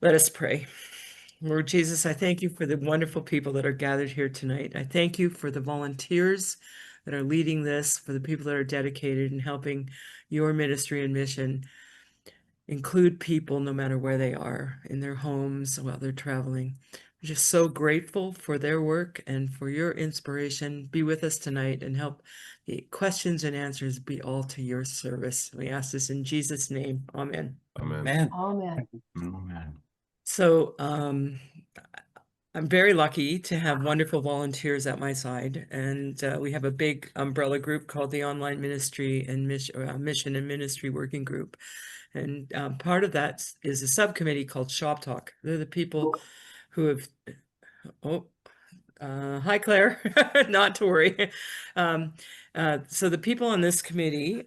Let us pray. Lord Jesus, I thank you for the wonderful people that are gathered here tonight. I thank you for the volunteers that are leading this, for the people that are dedicated and helping your ministry and mission include people no matter where they are, in their homes, while they're traveling. We're just so grateful for their work and for your inspiration. Be with us tonight and help the questions and answers be all to your service. We ask this in Jesus' name. Amen. Amen. Amen. Amen. So I'm very lucky to have wonderful volunteers at my side, and we have a big umbrella group called the Online Ministry and Mission and Ministry Working Group. And part of that is a subcommittee called Shop Talk. They're the people who have, hi Claire, not to worry. So the people on this committee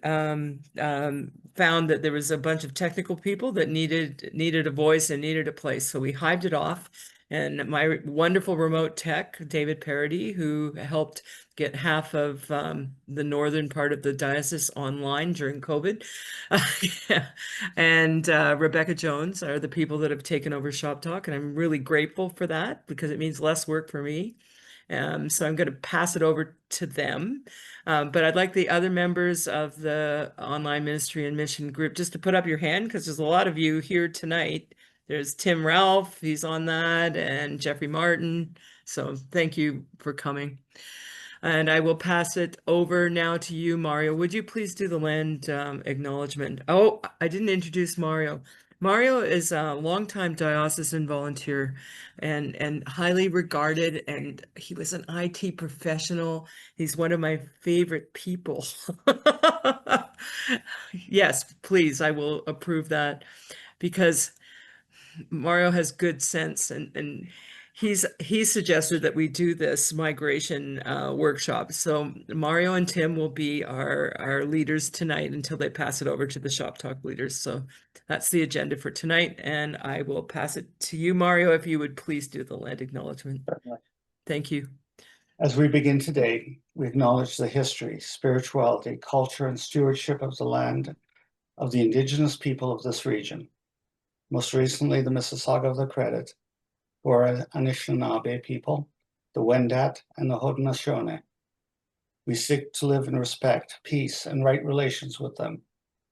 found that there was a bunch of technical people that needed a voice and needed a place. So we hived it off. And my wonderful remote tech, David Parody, who helped get half of the northern part of the diocese online during COVID. And Rebecca Jones are the people that have taken over Shop Talk. And I'm really grateful for that because it means less work for me. So I'm going to pass it over to them. But I'd like the other members of the Online Ministry and Mission group just to put up your hand because there's a lot of you here tonight. There's Tim Ralph, he's on that, and Jeffrey Martin. So thank you for coming. And I will pass it over now to you, Mario. Would you please do the land acknowledgement? Oh, I didn't introduce Mario. Mario is a longtime diocesan volunteer and highly regarded, and he was an IT professional. He's one of my favorite people. Yes, please, I will approve that because Mario has good sense and he suggested that we do this migration workshop. So Mario and Tim will be our leaders tonight until they pass it over to the Shop Talk leaders. So that's the agenda for tonight, and I will pass it to you, Mario, if you would please do the land acknowledgement. Thank you. As we begin today, we acknowledge the history, spirituality, culture, and stewardship of the land of the Indigenous people of this region. Most recently, the Mississauga of the Credit, who are Anishinaabe people, the Wendat, and the Haudenosaunee. We seek to live in respect, peace, and right relations with them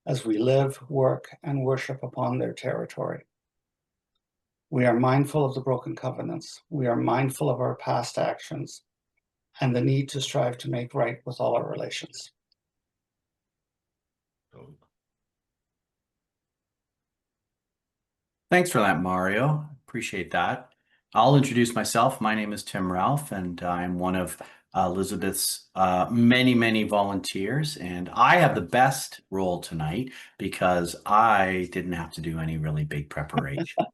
as we live, work, and worship upon their territory. We are mindful of the broken covenants. We are mindful of our past actions and the need to strive to make right with all our relations. Thanks for that, Mario. Appreciate that. I'll introduce myself. My name is Tim Ralph, and I'm one of Elizabeth's many volunteers. And I have the best role tonight because I didn't have to do any really big preparation.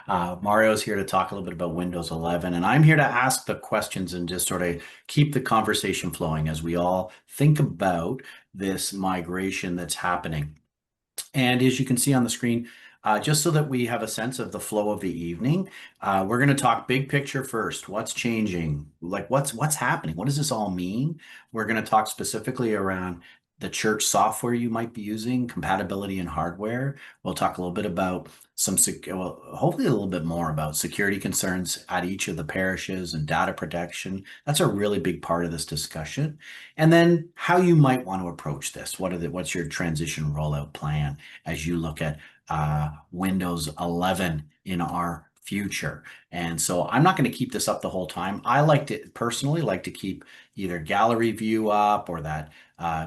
Mario's here to talk a little bit about Windows 11, and I'm here to ask the questions and just sort of keep the conversation flowing as we all think about this migration that's happening. And as you can see on the screen, just so that we have a sense of the flow of the evening, we're going to talk big picture first. What's changing? Like what's happening? What does this all mean? We're going to talk specifically around the church software you might be using, compatibility and hardware. We'll talk a little bit about hopefully a little bit more about security concerns at each of the parishes and data protection. That's a really big part of this discussion. And then how you might want to approach this. What's your transition rollout plan as you look at Windows 11 in our future? And so I'm not going to keep this up the whole time. I personally like to keep either gallery view up or that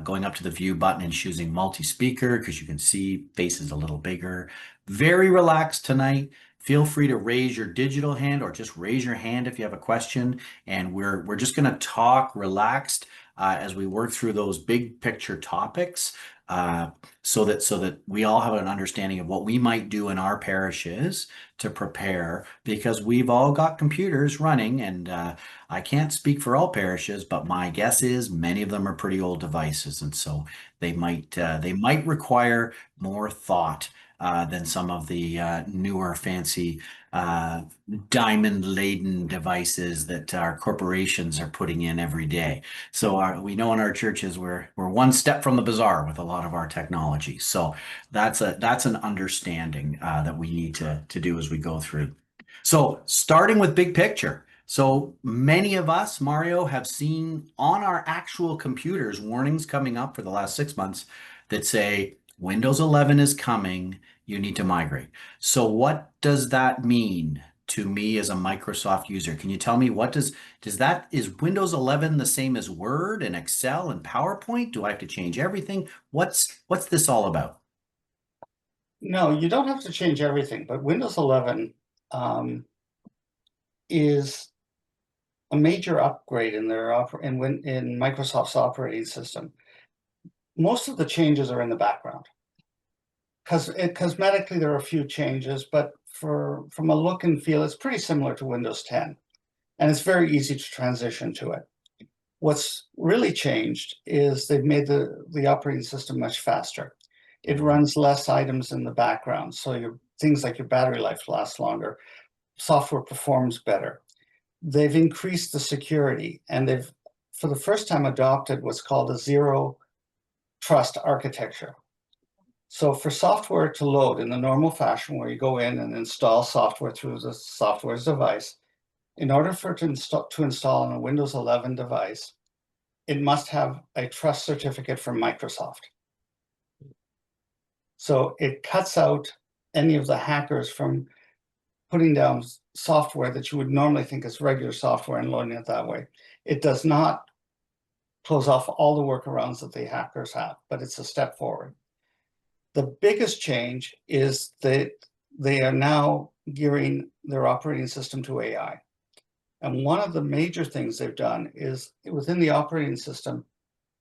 going up to the view button and choosing multi-speaker because you can see faces a little bigger. Very relaxed tonight. Feel free to raise your digital hand or just raise your hand if you have a question. And we're just going to talk relaxed as we work through those big picture topics. So that we all have an understanding of what we might do in our parishes to prepare, because we've all got computers running, and I can't speak for all parishes, but my guess is many of them are pretty old devices, and so they might require more thought than some of the newer fancy diamond-laden devices that our corporations are putting in every day. So we know in our churches we're one step from the bazaar with a lot of our technology. So that's an understanding that we need to do as we go through. So starting with big picture. So many of us, Mario, have seen on our actual computers warnings coming up for the last 6 months that say Windows 11 is coming, you need to migrate. So what does that mean to me as a Microsoft user? Can you tell me is Windows 11 the same as Word and Excel and PowerPoint? Do I have to change everything? What's this all about? No, you don't have to change everything, but Windows 11 is a major upgrade in in Microsoft's operating system. Most of the changes are in the background. Cosmetically, there are a few changes, but from a look and feel, it's pretty similar to Windows 10, and it's very easy to transition to it. What's really changed is they've made the operating system much faster. It runs less items in the background, so things like your battery life lasts longer, software performs better. They've increased the security, and they've, for the first time, adopted what's called a zero trust architecture. So for software to load in the normal fashion, where you go in and install software through the software's device, in order for it to install on a Windows 11 device, it must have a trust certificate from Microsoft. So it cuts out any of the hackers from putting down software that you would normally think is regular software and loading it that way. It does not close off all the workarounds that the hackers have, but it's a step forward. The biggest change is that they are now gearing their operating system to AI. And one of the major things they've done is within the operating system,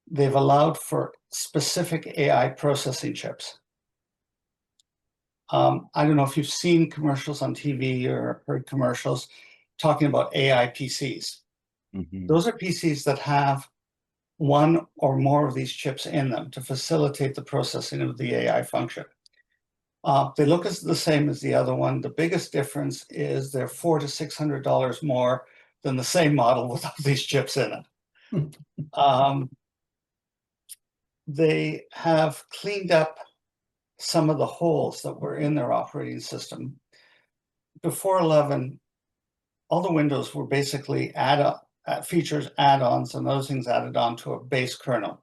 they've allowed for specific AI processing chips. I don't know if you've seen commercials on TV or heard commercials talking about AI PCs. Mm-hmm. Those are PCs that have one or more of these chips in them to facilitate the processing of the AI function. They look the same as the other one. The biggest difference is they're $400 to $600 more than the same model without these chips in it. They have cleaned up some of the holes that were in their operating system. Before 11, all the Windows were basically features, add-ons, and those things added on to a base kernel.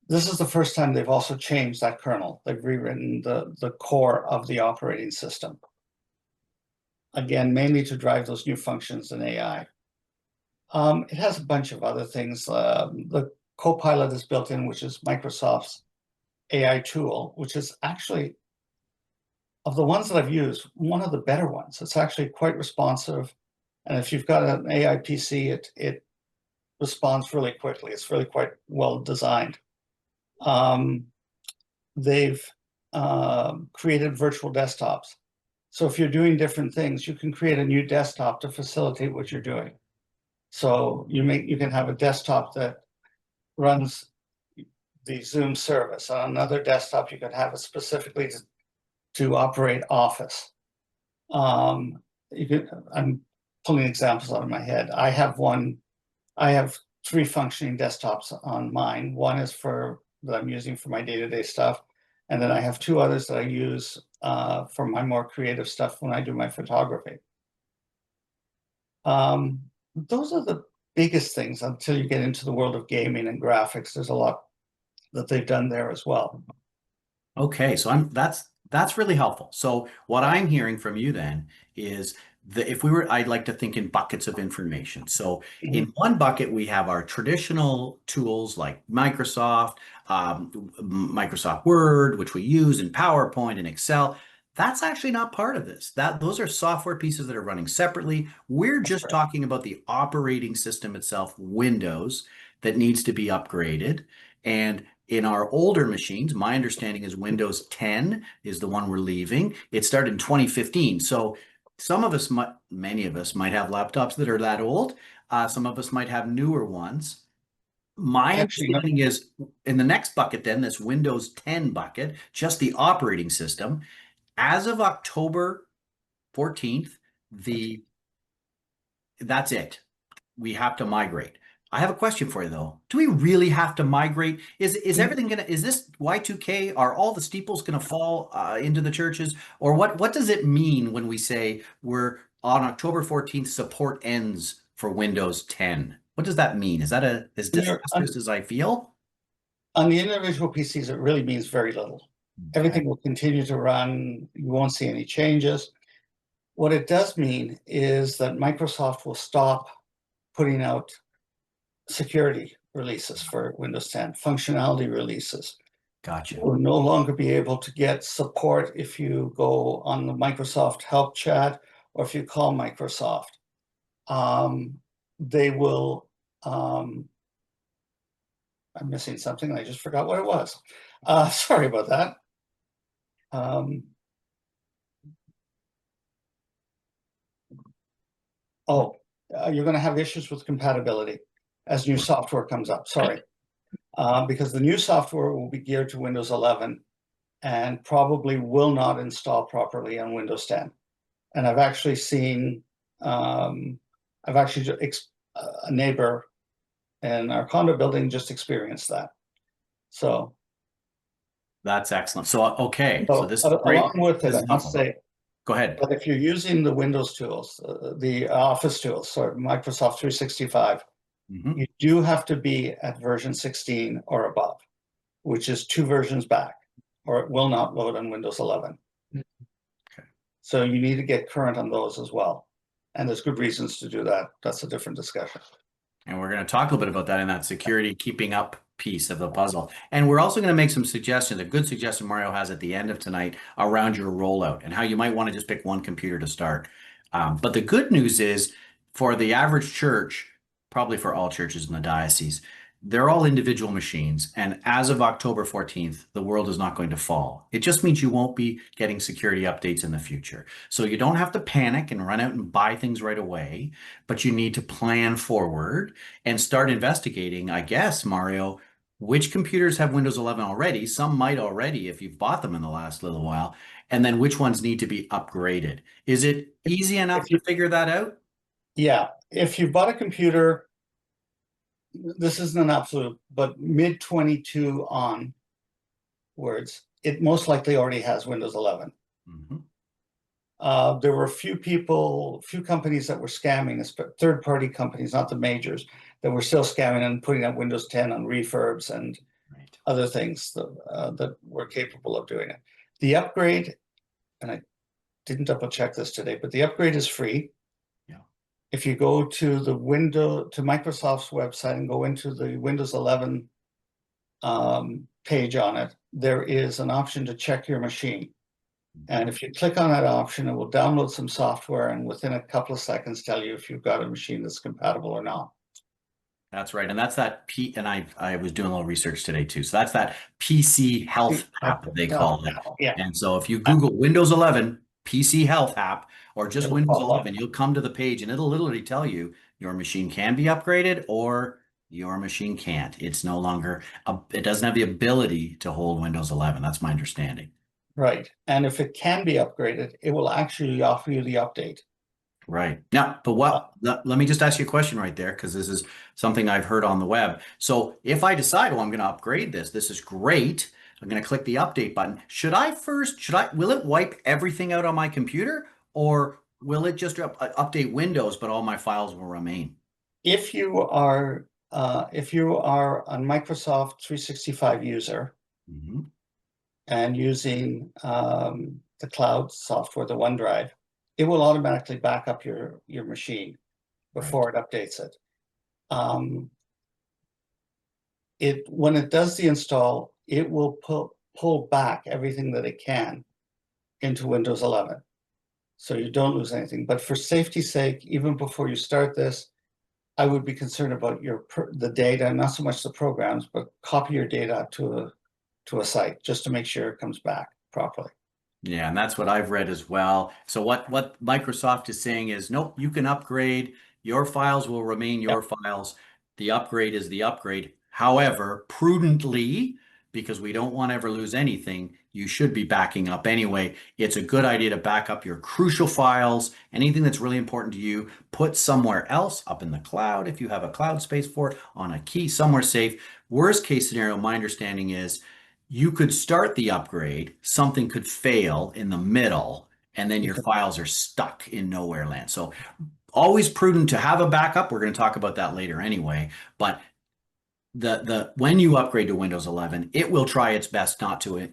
This is the first time they've also changed that kernel. They've rewritten the core of the operating system. Again, mainly to drive those new functions in AI. It has a bunch of other things. The Copilot is built in, which is Microsoft's AI tool, which is actually, of the ones that I've used, one of the better ones. It's actually quite responsive. And if you've got an AI PC, it responds really quickly. It's really quite well designed. They've created virtual desktops. So if you're doing different things, you can create a new desktop to facilitate what you're doing. So you can have a desktop that runs the Zoom service. On another desktop, you could have it specifically to operate Office. I'm pulling examples out of my head. I have 3 functioning desktops on mine. One is that I'm using for my day-to-day stuff. And then I have 2 others that I use for my more creative stuff when I do my photography. Those are the biggest things until you get into the world of gaming and graphics. There's a lot that they've done there as well. Okay, so that's really helpful. So what I'm hearing from you then is I'd like to think in buckets of information. So in one bucket, we have our traditional tools like Microsoft Word, which we use, and PowerPoint and Excel. That's actually not part of this. Those are software pieces that are running separately. We're just talking about the operating system itself, Windows, that needs to be upgraded. And in our older machines, my understanding is Windows 10 is the one we're leaving. It started in 2015. So many of us might have laptops that are that old. Some of us might have newer ones. My understanding is in the next bucket, then this Windows 10 bucket, just the operating system, As of October 14th, that's it. We have to migrate. I have a question for you though. Do we really have to migrate? Is everything gonna, is this Y2K? Are all the steeples gonna fall into the churches? Or what does it mean when we say we're on October 14th, support ends for Windows 10? What does that mean? Is that as disastrous as I feel? On the individual PCs, it really means very little. Everything will continue to run. You won't see any changes. What it does mean is that Microsoft will stop putting out security releases for Windows 10, functionality releases. Gotcha. Will no longer be able to get support if you go on the Microsoft help chat or if you call Microsoft. They will, I'm missing something. I just forgot what it was. Sorry about that. You're going to have issues with compatibility as new software comes up. Sorry. Because the new software will be geared to Windows 11 and probably will not install properly on Windows 10. And I've actually seen, a neighbor in our condo building just experienced that. So that's excellent. So, okay. So this is great. Along with it, I must say, go ahead. But if you're using the Windows tools, the Office tools, so Microsoft 365, you do have to be at version 16 or above, which is 2 versions back, or it will not load on Windows 11. Okay. So you need to get current on those as well. And there's good reasons to do that. That's a different discussion. And we're going to talk a little bit about that in that security keeping up piece of the puzzle. And we're also going to make some suggestions, a good suggestion Mario has at the end of tonight around your rollout and how you might want to just pick one computer to start. But the good news is for the average church, probably for all churches in the diocese, they're all individual machines. And as of October 14th, the world is not going to fall. It just means you won't be getting security updates in the future. So you don't have to panic and run out and buy things right away, but you need to plan forward and start investigating, I guess, Mario, which computers have Windows 11 already. Some might already if you've bought them in the last little while. And then which ones need to be upgraded. Is it easy enough to figure that out? Yeah. If you bought a computer, this isn't an absolute, but mid 22 onwards, it most likely already has Windows 11. There were a few companies that were scamming, third-party companies, not the majors, that were still scamming and putting up Windows 10 on refurbs and other things that were capable of doing it. The upgrade, and I didn't double check this today, but the upgrade is free. If you go to Microsoft's website and go into the Windows 11 page on it, there is an option to check your machine. And if you click on that option, it will download some software and within a couple of seconds tell you if you've got a machine that's compatible or not. That's right. And that's that and I was doing a little research today too. So that's that PC health app, they call it. Yeah. And so if you Google Windows 11 PC health app or just Windows 11, you'll come to the page and it'll literally tell you your machine can be upgraded or your machine can't. It's no longer, it doesn't have the ability to hold Windows 11. That's my understanding. Right. And if it can be upgraded, it will actually offer you the update. Right. Now, but let me just ask you a question right there, because this is something I've heard on the web. So if I decide, well, I'm going to upgrade this is great. I'm going to click the update button. Will it wipe everything out on my computer, or will it just update Windows, but all my files will remain? If you are a Microsoft 365 user and using the cloud software, the OneDrive, it will automatically back up your machine before it updates it. When it does the install, it will pull back everything that it can into Windows 11. So you don't lose anything. But for safety's sake, even before you start this, I would be concerned about the data, not so much the programs, but copy your data to a site just to make sure it comes back properly. Yeah, and that's what I've read as well. So what Microsoft is saying is, nope, you can upgrade. Your files will remain your files. The upgrade is the upgrade. However, prudently, because we don't want to ever lose anything, you should be backing up anyway. It's a good idea to back up your crucial files, anything that's really important to you, put somewhere else up in the cloud if you have a cloud space for it, on a key, somewhere safe. Worst case scenario, my understanding is you could start the upgrade, something could fail in the middle, and then your files are stuck in nowhere land. So always prudent to have a backup. We're going to talk about that later anyway, but when you upgrade to Windows 11, it will try its best not to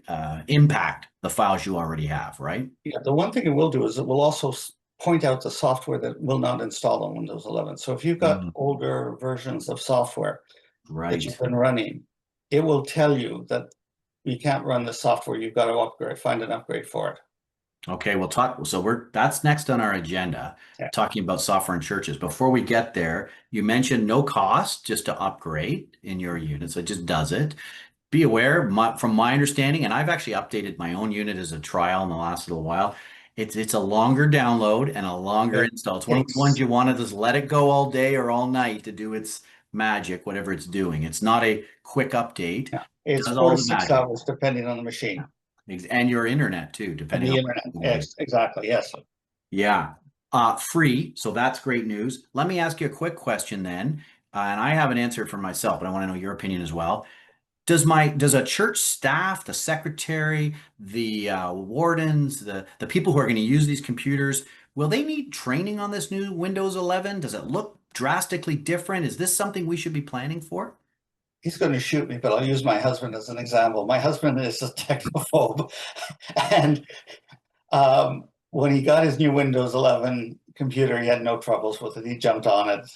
impact the files you already have, right? Yeah, the one thing it will do is it will also point out the software that will not install on Windows 11. So if you've got older versions of software that you've been running, it will tell you that you can't run the software. You've got to upgrade, find an upgrade for it. Okay, we'll talk. So that's next on our agenda, talking about software in churches. Before we get there, you mentioned no cost just to upgrade in your unit. So it just does it. Be aware, from my understanding, and I've actually updated my own unit as a trial in the last little while. It's a longer download and a longer install. It's one of the ones you want to just let it go all day or all night to do its magic, whatever it's doing. It's not a quick update. Yeah. It's does 4 all to the 6 magic. hours depending on the machine. And your internet too, depending on the on internet. Yes, exactly. Yes. Yeah. Free. So that's great news. Let me ask you a quick question then. And I have an answer for myself, but I want to know your opinion as well. Does a church staff, the secretary, the wardens, the people who are going to use these computers, will they need training on this new Windows 11? Does it look drastically different? Is this something we should be planning for? He's going to shoot me, but I'll use my husband as an example. My husband is a technophobe, and when he got his new Windows 11 computer, he had no troubles with it. He jumped on it.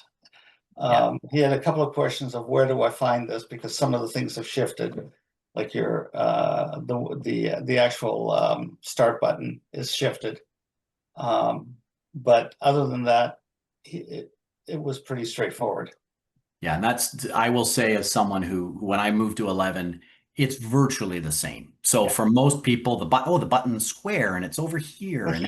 He had a couple of questions of where do I find this, because some of the things have shifted, like your the actual start button is shifted. But other than that, it was pretty straightforward. Yeah, and I will say, as someone who, when I moved to 11, it's virtually the same. So for most people, the button's square and it's over here, and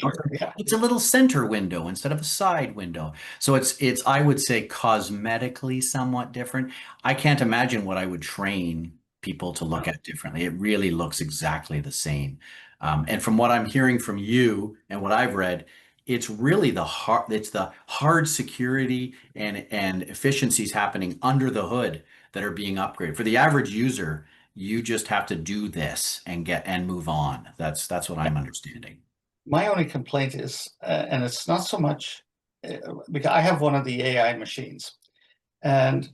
it's a little center window instead of a side window. So it's I would say cosmetically somewhat different. I can't imagine what I would train people to look at differently. It really looks exactly the same. And from what I'm hearing from you and what I've read, it's really the hard security and efficiencies happening under the hood that are being upgraded. For the average user, you just have to do this and move on. That's what I'm understanding. My only complaint is, and it's not so much because I have one of the AI machines, and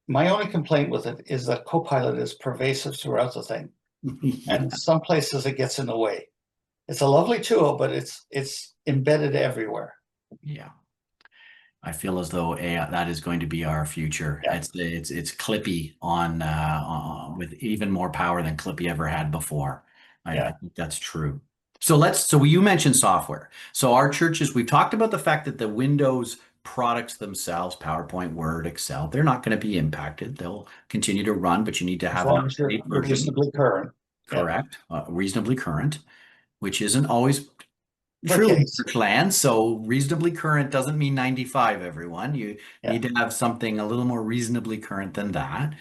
my only complaint with it is that Copilot is pervasive throughout the thing. And in some places it gets in the way. It's a lovely tool, but it's embedded everywhere. Yeah. I feel as though AI, that is going to be our future. Yeah. It's Clippy on with even more power than Clippy ever had before. I think that's true. So you mentioned software. So our churches, we've talked about the fact that the Windows products themselves, PowerPoint, Word, Excel, they're not going to be impacted. They'll continue to run, but you need to have an up-to-date version. Reasonably current. Correct. Reasonably current, which isn't always true in church land. So reasonably current doesn't mean 95, everyone. You need to have something a little more reasonably current than that.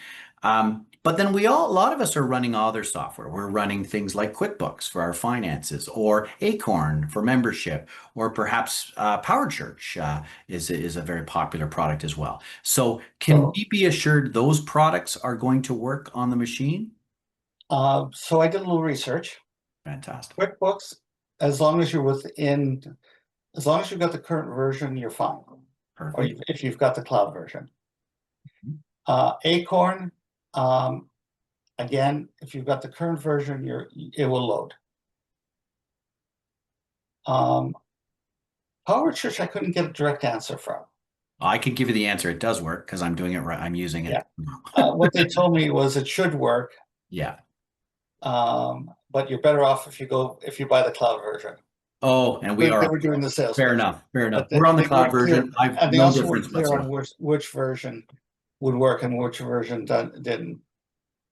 But then a lot of us are running other software. We're running things like QuickBooks for our finances, or Acorn for membership, or perhaps Power Church is a very popular product as well. So can we be assured those products are going to work on the machine? So I did a little research. Fantastic. QuickBooks, as long as you've got the current version, you're fine. Perfect. Or if you've got the cloud version. Acorn, again, if you've got the current version, it will load. Power Church, I couldn't get a direct answer from. I could give you the answer. It does work because I'm doing it right. I'm using it. Yeah. What they told me was it should work. Yeah. But you're better off if you buy the cloud version. Oh, and they were doing the sales. Fair enough. We're on the cloud version. And they also weren't clear on which version would work and which version didn't.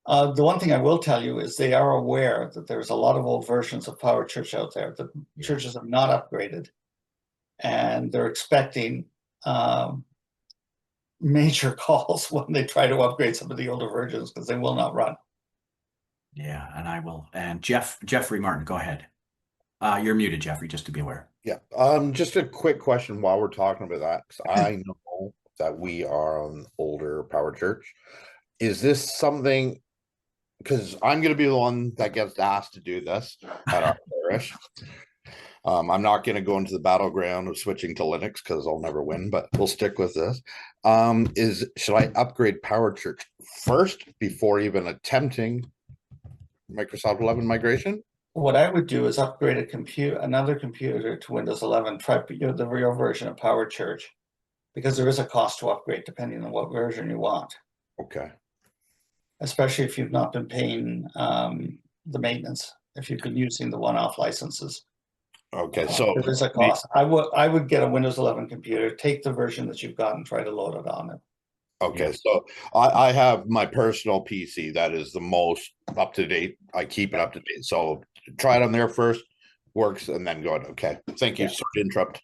The one thing I will tell you is they are aware that there's a lot of old versions of Power Church out there that churches have not upgraded, and they're expecting major calls when they try to upgrade some of the older versions because they will not run. Yeah, and I will. And Jeffrey Martin, go ahead. You're muted, Jeffrey, just to be aware. Yeah. Just a quick question while we're talking about that, because I know that we are an older power church. Is this something, because I'm going to be the one that gets asked to do this at our parish. I'm not going to go into the battleground of switching to Linux because I'll never win, but we'll stick with this. Should I upgrade Power Church first before even attempting Microsoft 11 migration? What I would do is upgrade another computer to Windows 11, try the real version of Power Church, because there is a cost to upgrade depending on what version you want, Okay. especially if you've not been paying the maintenance, if you've been using the one-off licenses. Okay, so there is a cost. I would get a Windows 11 computer, take the version that you've got and try to load it on it. okay, so I have my personal PC that is the most up to date. I keep it up to date. So try it on there first, works, and then go ahead. Okay, thank you. Yeah. Sorry to interrupt.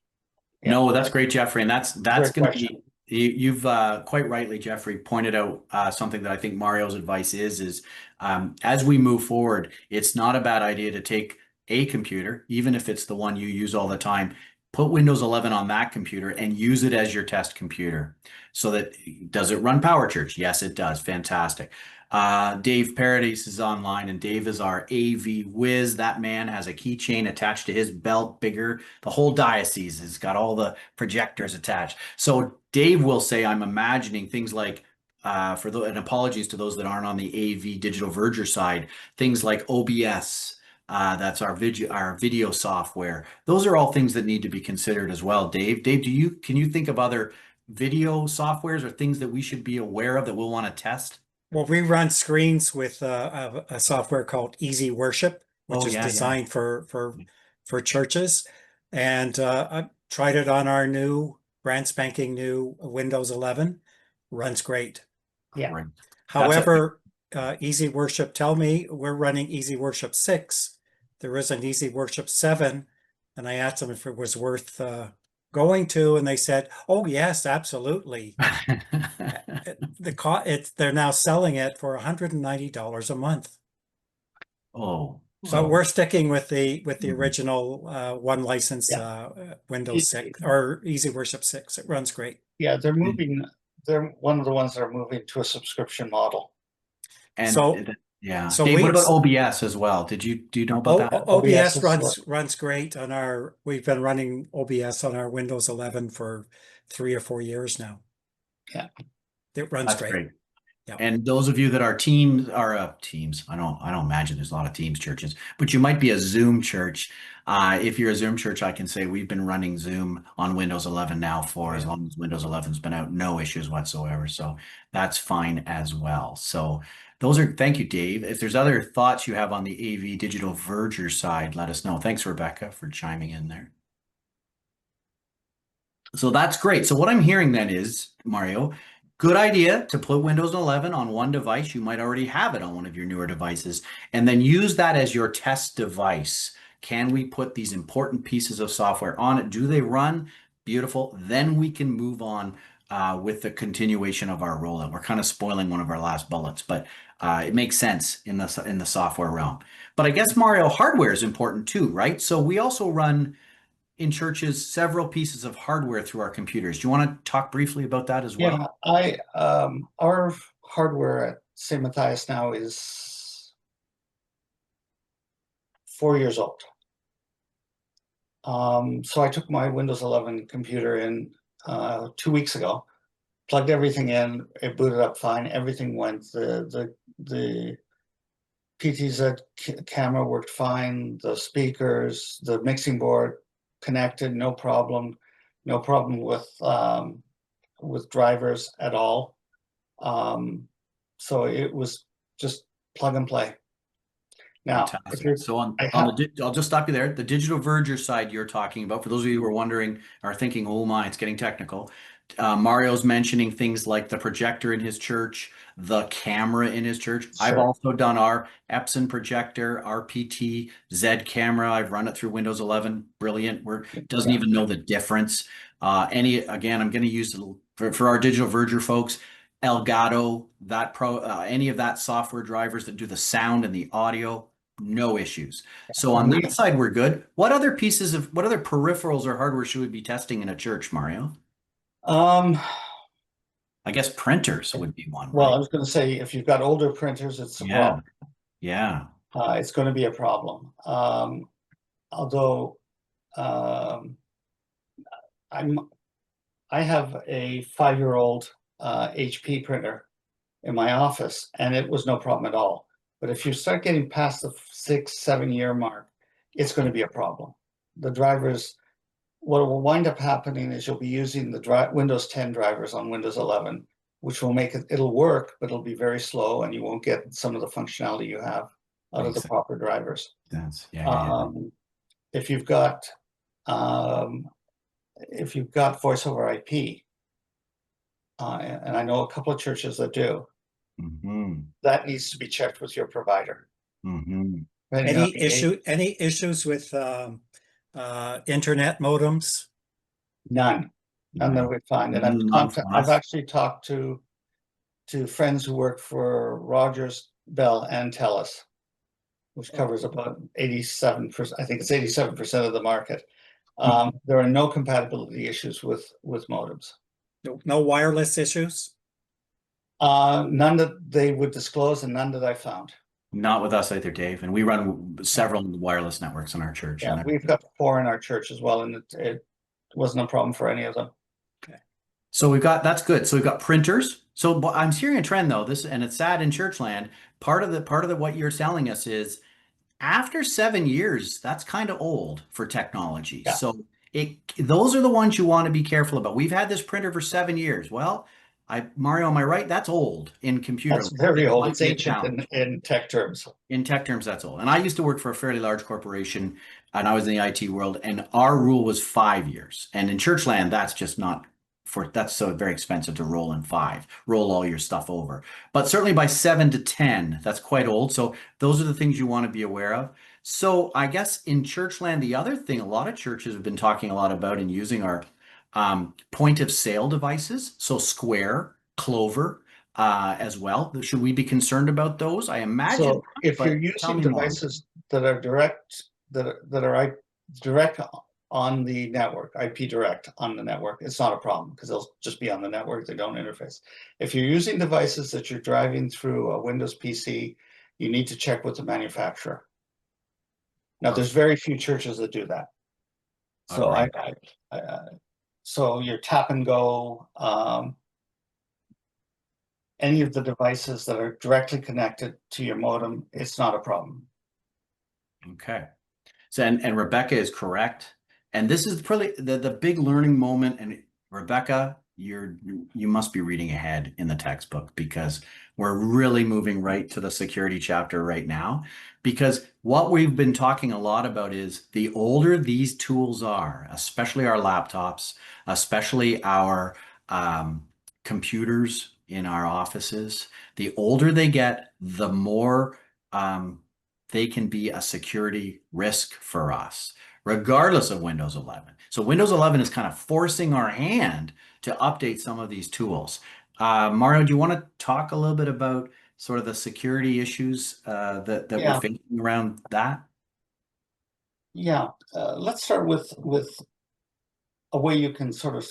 Yeah. No, that's great, Jeffrey, and that's Great going to be. question. You've quite rightly, Jeffrey, pointed out something that I think Mario's advice is as we move forward, it's not a bad idea to take a computer, even if it's the one you use all the time, put Windows 11 on that computer and use it as your test computer. So that, does it run Power Church? Yes, it does. Fantastic. Dave Paradise is online, and Dave is our AV whiz. That man has a keychain attached to his belt, bigger. The whole diocese has got all the projectors attached. So Dave will say, I'm imagining things like, and apologies to those that aren't on the AV Digital Verger side, things like OBS. That's our video software. Those are all things that need to be considered as well. Dave, can you think of other video softwares or things that we should be aware of that we'll want to test? Well, we run screens with a software called Easy Worship, which is designed for churches. And I tried it on our new brand spanking new Windows 11. Runs great. Yeah. Right. However, Easy Worship tell me we're running Easy Worship 6. There is an Easy Worship 7, and I asked them if it was worth going to, and they said, "Oh yes, absolutely." They're now selling it for $190 a month. Oh, So we're sticking with the original one license Windows 6 or Easy Worship 6. It runs great. Yeah, they're moving. They're one of the ones that are moving to a subscription model. and So Dave, what about OBS as well? Do you know about that? OBS runs great on our. We've been running OBS on our Windows 11 for 3 or 4 years now. Yeah, it runs great. Yeah. And those of you that are teams, I don't imagine there's a lot of Teams churches, but you might be a Zoom church. If you're a Zoom church, I can say we've been running Zoom on Windows 11 now for as long as Windows 11's been out, no issues whatsoever. So that's fine as well. So thank you, Dave. If there's other thoughts you have on the AV Digital Verger side, let us know. Thanks, Rebecca, for chiming in there. So that's great. So what I'm hearing then is, Mario, good idea to put Windows 11 on one device. You might already have it on one of your newer devices, and then use that as your test device. Can we put these important pieces of software on it? Do they run? Beautiful. Then we can move on with the continuation of our rollout. We're kind of spoiling one of our last bullets, but it makes sense in the software realm. But I guess, Mario, hardware is important too, right? So we also run in churches several pieces of hardware through our computers. Do you want to talk briefly about that as well? Yeah, our hardware at St. Matthias now is 4 years old. So I took my Windows 11 computer in 2 weeks ago, plugged everything in, it booted up fine, everything went. The PTZ camera worked fine, the speakers, the mixing board connected, no problem with drivers at all. So it was just plug and play. Now, so I'll just stop you there. The Digital Verger side you're talking about, for those of you who are wondering, are thinking, oh my, it's getting technical. Mario's mentioning things like the projector in his church, the camera in his church. Sure. I've also done our Epson projector, RPT, Z camera. I've run it through Windows 11. Brilliant. Doesn't even know the difference. Again, I'm going to use for our Digital Verger folks, Elgato, any of that software drivers that do the sound and the audio, no issues. So on that side, we're good. What other peripherals or hardware should we be testing in a church, Mario? I guess printers would be one, Well, right? I was going to say, if you've got older printers, it's a problem. Yeah. It's going to be a problem. Although I have a 5-year-old HP printer in my office, and it was no problem at all. But if you start getting past the 6-7 year mark, it's going to be a problem. The drivers, what will wind up happening is you'll be using the Windows 10 drivers on Windows 11, which will make it'll work, but it'll be very slow, and you won't get some of the functionality you have out of the proper drivers. If you've got voice over IP, and I know a couple of churches that do, that needs to be checked with your provider. Any issues with internet modems? None that we find. And I've actually talked to friends who work for Rogers, Bell, and TELUS, which covers about 87%. I think it's 87% of the market. There are no compatibility issues with modems. No wireless issues? None that they would disclose, and none that I found. Not with us either, Dave. And we run several wireless networks in our church. Yeah, we've got 4 in our church as well, and it wasn't a problem for any of them. Okay. So that's good. So we've got printers. So I'm hearing a trend though, and it's sad in church land. Part of what you're telling us is after 7 years, that's kind of old for technology. Yeah. So those are the ones you want to be careful about. We've had this printer for 7 years. Well, Mario, am I right? That's old in computer. That's very old. It's ancient in tech terms. In tech terms, that's old. And I used to work for a fairly large corporation, and I was in the IT world, and our rule was 5 years. And in church land, that's just not that's so very expensive to roll in 5, roll all your stuff over. But certainly by 7 to 10, that's quite old. So those are the things you want to be aware of. So I guess in church land, the other thing a lot of churches have been talking a lot about and using are point of sale devices. So Square, Clover, as well. Should we be concerned about those? I imagine. So if you're using devices that are direct on the network, IP direct on the network, it's not a problem because they'll just be on the network. They don't interface. If you're using devices that you're driving through a Windows PC, you need to check with the manufacturer. Now, there's very few churches that do that. So so your tap and go, any of the devices that are directly connected to your modem, it's not a problem. Okay. So and Rebecca is correct. And this is probably the big learning moment. And Rebecca, you must be reading ahead in the textbook because we're really moving right to the security chapter right now. Because what we've been talking a lot about is the older these tools are, especially our laptops, especially our computers in our offices, the older they get, the more they can be a security risk for us, regardless of Windows 11. So Windows 11 is kind of forcing our hand to update some of these tools. Mario, do you want to talk a little bit about sort of the security issues that we're facing around that? Yeah, let's start with a way you can sort of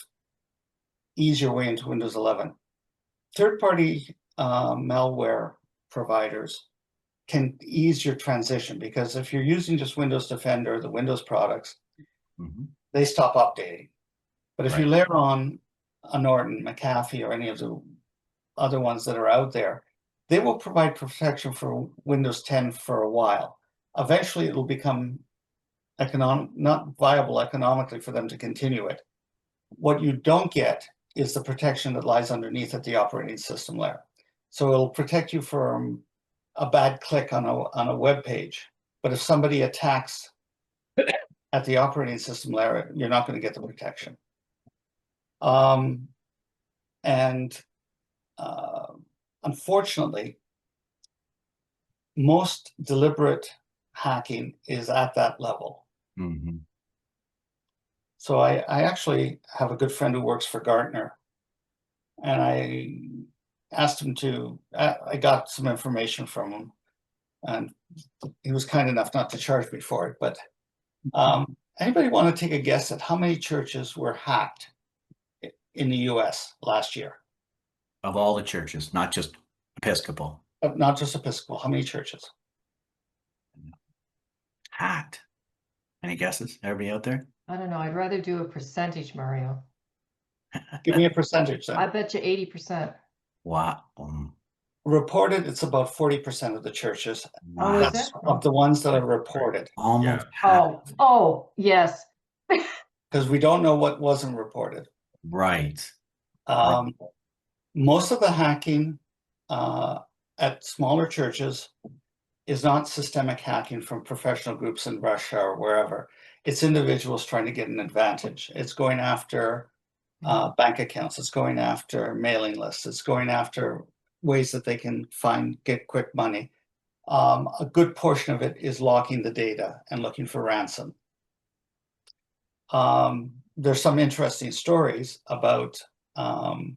ease your way into Windows 11. Third-party malware providers can ease your transition because if you're using just Windows Defender, the Windows products, they stop updating. But if you layer on a Norton, McAfee, or any of the other ones that are out there, they will provide protection for Windows 10 for a while. Eventually, it will become not viable economically for them to continue it. What you don't get is the protection that lies underneath at the operating system layer. So it'll protect you from a bad click on a web page, but if somebody attacks at the operating system layer, you're not going to get the protection. Unfortunately, most deliberate hacking is at that level. So I actually have a good friend who works for Gartner, and asked him to, I got some information from him, and he was kind enough not to charge me for it, but anybody want to take a guess at how many churches were hacked in the US last year? Of all the churches, not just Episcopal. Not just Episcopal, how many churches? Hacked. Any guesses? Everybody out there? I don't know. I'd rather do a percentage, Mario. Give me a percentage I then. bet you 80%. Wow. Reported, it's about 40% of the churches. Oh, is That's it? of the ones that are reported, Almost Oh, half. oh, yes. because we don't know what wasn't reported. Right. Most of the hacking at smaller churches is not systemic hacking from professional groups in Russia or wherever. It's individuals trying to get an advantage. It's going after bank accounts. It's going after mailing lists. It's going after ways that they can get quick money. A good portion of it is locking the data and looking for ransom. There's some interesting stories about, and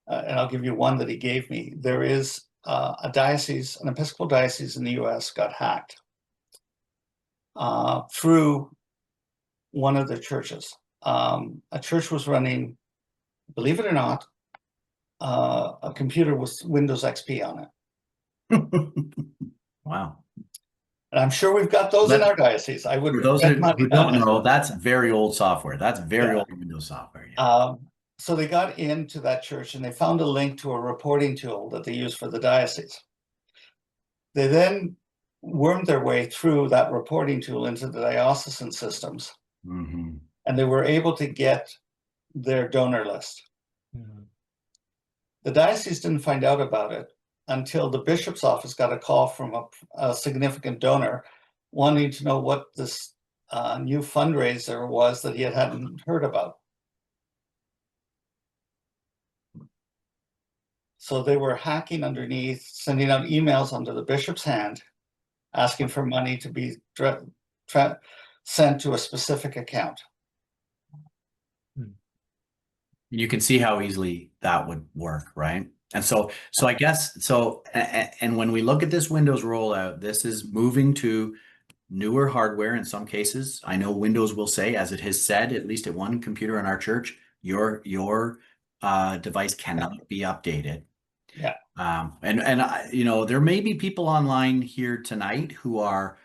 I'll give you one that he gave me. There is a diocese, an Episcopal diocese in the US got hacked through one of their churches. A church was running, believe it or not, a computer with Windows XP on it. Wow. And I'm sure we've got those in our diocese. I would For those bet money who on don't it. know, that's very old software. That's very Yeah. old Windows software. Yeah. So they got into that church and they found a link to a reporting tool that they use for the diocese. They then wormed their way through that reporting tool into the diocesan systems, Mm-hmm. and they were able to get their donor list. Mhm. The diocese didn't find out about it until the bishop's office got a call from a significant donor wanting to know what this new fundraiser was that he hadn't heard about. So they were hacking underneath, sending out emails under the bishop's hand, asking for money to be sent to a specific account. You can see how easily that would work, right? And so I guess, and when we look at this Windows rollout, this is moving to newer hardware in some cases. I know Windows will say, as it has said, at least at one computer in our church, your device cannot be updated. Yeah. And you know, there may be people online here tonight who are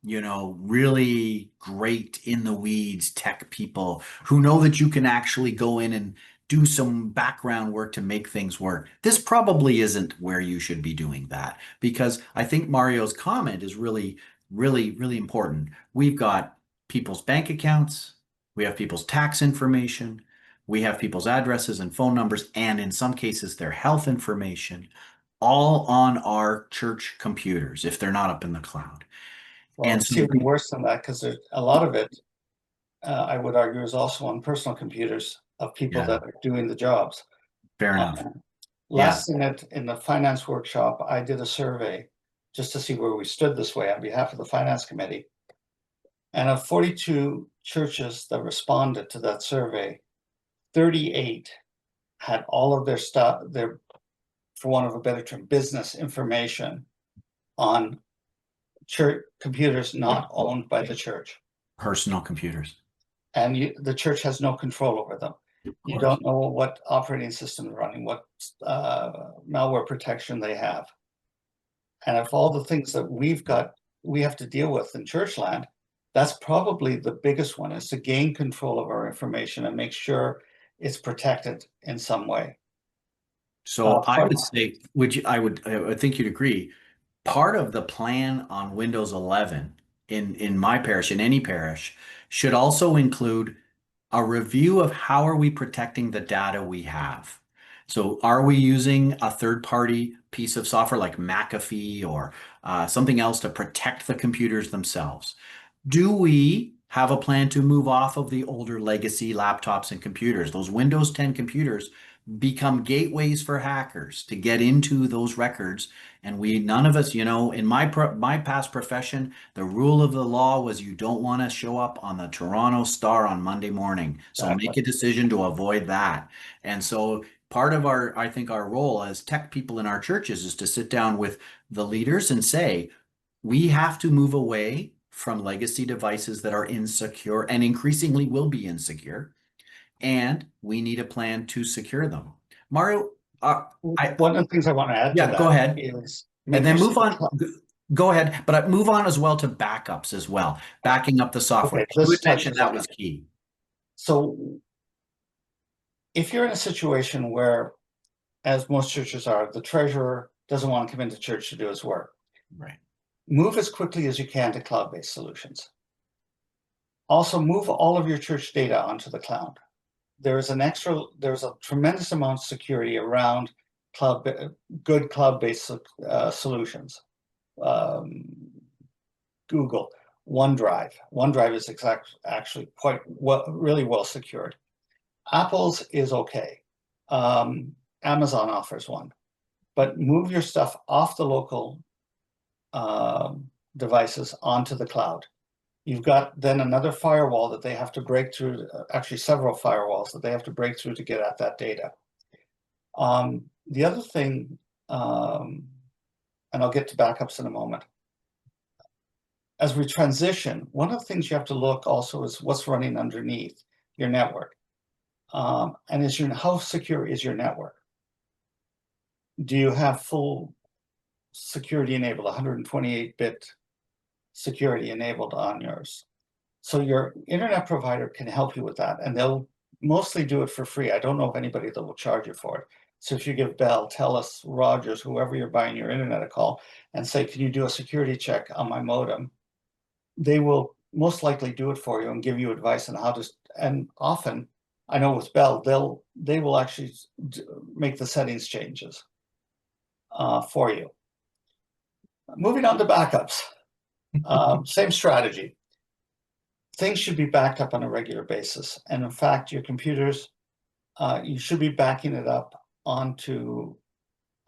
you know, really great in the weeds tech people who know that you can actually go in and do some background work to make things work. This probably isn't where you should be doing that, because I think Mario's comment is really, really, really important. We've got people's bank accounts, we have people's tax information, we have people's addresses and phone numbers, and in some cases their health information, all on our church computers if they're not up in the cloud. Well, And it's so even worse than that, because a lot of it, I would argue, is also on personal computers of people that are doing the jobs. fair enough. Last minute in the finance workshop, I did a survey just to see where we stood this way on behalf of the finance committee. And of 42 churches that responded to that survey, 38 had all of their stuff, their, for want of a better term, business information on church computers not owned by the church. Personal computers. And the church has no control over them. You don't know what operating system they're running, what malware protection they have. And if all the things that we have to deal with in church land, that's probably the biggest one, is to gain control of our information and make sure it's protected in some way. So I would say, I think you'd agree, part of the plan on Windows 11 in my parish, in any parish, should also include a review of how are we protecting the data we have. So are we using a third-party piece of software like McAfee or something else to protect the computers themselves? Do we have a plan to move off of the older legacy laptops and computers? Those Windows 10 computers become gateways for hackers to get into those records. And none of us, you know, in my past profession, the rule of the law was you don't want to show up on the Toronto Star on Monday morning. So make a decision to avoid that. And so part of I think our role as tech people in our churches is to sit down with the leaders and say, we have to move away from legacy devices that are insecure and increasingly will be insecure. And we need a plan to secure them. Mario, one of the things I want to add to that go ahead. is And then move on. Go ahead, but move on as well to backups as well, backing up the software. Okay, You had mentioned that was key. So if you're in a situation where, as most churches are, the treasurer doesn't want to come into church to do his work, Right. Move as quickly as you can to cloud-based solutions. Also, move all of your church data onto the cloud. There's a tremendous amount of security around good cloud-based solutions. Google, OneDrive. OneDrive is actually really well secured. Apple's is okay. Amazon offers one, but move your stuff off the local devices onto the cloud. You've got then another firewall that they have to break through, actually several firewalls that they have to break through to get at that data. The other thing, and I'll get to backups in a moment, as we transition, one of the things you have to look also is what's running underneath your network. And how secure is your network? Do you have full security enabled, 128-bit security enabled on yours? So your internet provider can help you with that, and they'll mostly do it for free. I don't know of anybody that will charge you for it. So if you give Bell, TELUS, Rogers, whoever you're buying your internet a call, and say, can you do a security check on my modem? They will most likely do it for you and give you advice on how to, and often, I know with Bell, they will actually make the settings changes for you. Moving on to backups, same strategy. Things should be backed up on a regular basis. And in fact, your computers, you should be backing it up onto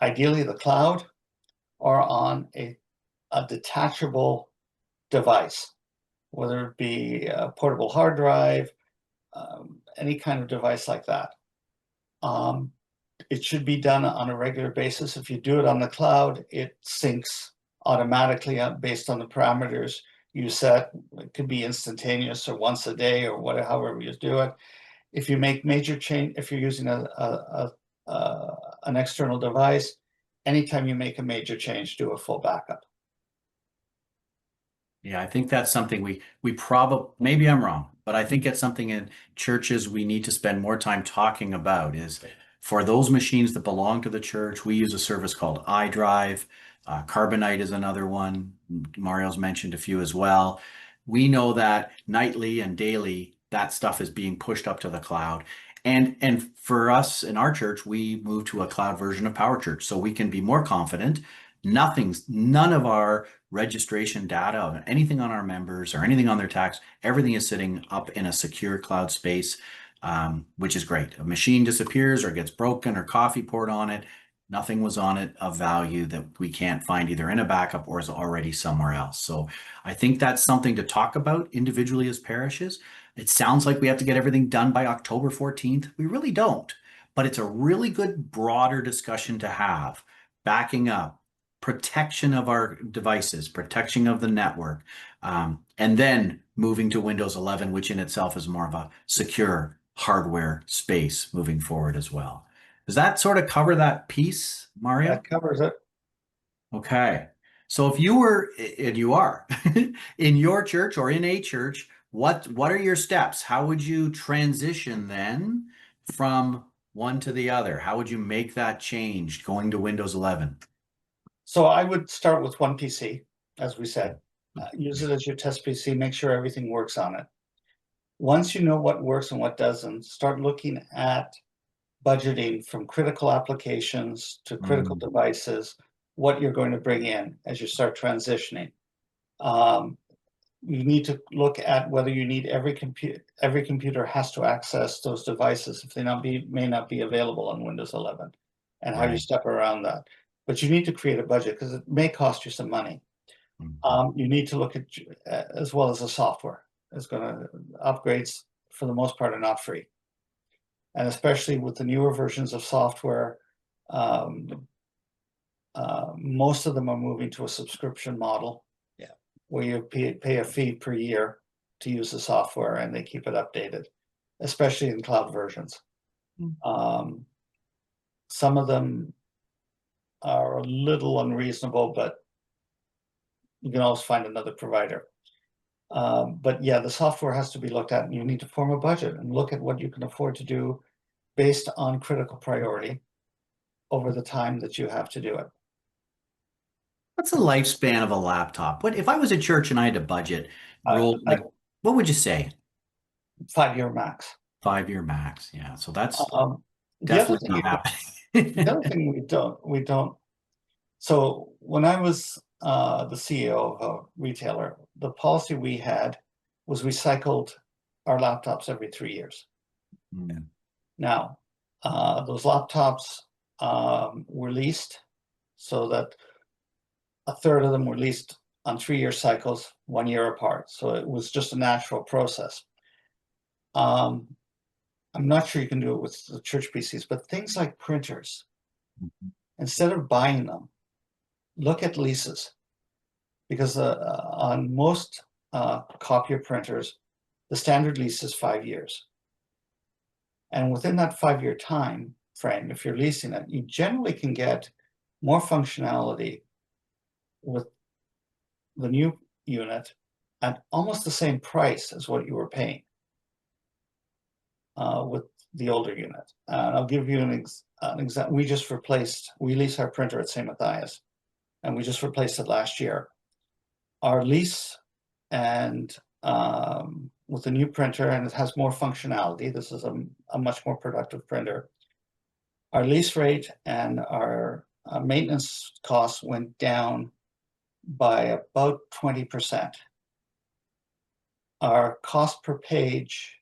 ideally the cloud or on a detachable device, whether it be a portable hard drive, any kind of device like that. It should be done on a regular basis. If you do it on the cloud, it syncs automatically based on the parameters you set. It could be instantaneous or once a day or whatever, however you do it. If you make major change, if you're using an external device, anytime you make a major change, do a full backup. Yeah, I think that's something we probably, maybe I'm wrong, but I think it's something in churches we need to spend more time talking about is for those machines that belong to the church, we use a service called iDrive. Carbonite is another one. Mario's mentioned a few as well. We know that nightly and daily, that stuff is being pushed up to the cloud. And for us in our church, we moved to a cloud version of Power Church, so we can be more confident. None of our registration data of anything on our members or anything on their tax, everything is sitting up in a secure cloud space, which is great. A machine disappears or gets broken or coffee poured on it. Nothing was on it of value that we can't find either in a backup or is already somewhere else. So I think that's something to talk about individually as parishes. It sounds like we have to get everything done by October 14th. We really don't, but it's a really good broader discussion to have. Backing up, protection of our devices, protection of the network, and then moving to Windows 11, which in itself is more of a secure hardware space moving forward as well. Does that sort of cover that piece, Mario? That covers it. Okay. So if you were, and you are, in your church or in a church, what are your steps? How would you transition then from one to the other? How would you make that change going to Windows 11? So I would start with one PC, as we said. Use it as your test PC, make sure everything works on it. Once you know what works and what doesn't, start looking at budgeting from critical applications to critical devices, what you're going to bring in as you start transitioning. You need to look at whether you need every computer has to access those devices if they may not be available on Windows 11, and how you step around that. But you need to create a budget because it may cost you some money. You need to look at, as well as the software. It's going to, upgrades for the most part are not free. And especially with the newer versions of software, most of them are moving to a subscription model. Yeah. Where you pay a fee per year to use the software, and they keep it updated, especially in cloud versions. Some of them are a little unreasonable, but you can always find another provider. But yeah, the software has to be looked at, and you need to form a budget and look at what you can afford to do based on critical priority over the time that you have to do it. What's the lifespan of a laptop? What if I was a church and I had a budget roll, like, what would you say? 5-year max. 5-year max. Yeah. So that's The other definitely thing, not happening. the other thing we don't. So when I was the CEO of a retailer, the policy we had was we cycled our laptops every 3 years. Mm. Now, those laptops were leased, so that a third of them were leased on 3-year cycles, 1 year apart. So it was just a natural process. I'm not sure you can do it with the church PCs, but things like printers, instead of buying them, look at leases, because on most copier printers, the standard lease is 5 years. And within that 5-year time frame, if you're leasing it, you generally can get more functionality with the new unit at almost the same price as what you were paying with the older unit. I'll give you an example. We lease our printer at St. Matthias, and we just replaced it last year. Our lease and with the new printer, and it has more functionality. This is a much more productive printer. Our lease rate and our maintenance costs went down by about 20%. Our cost per page,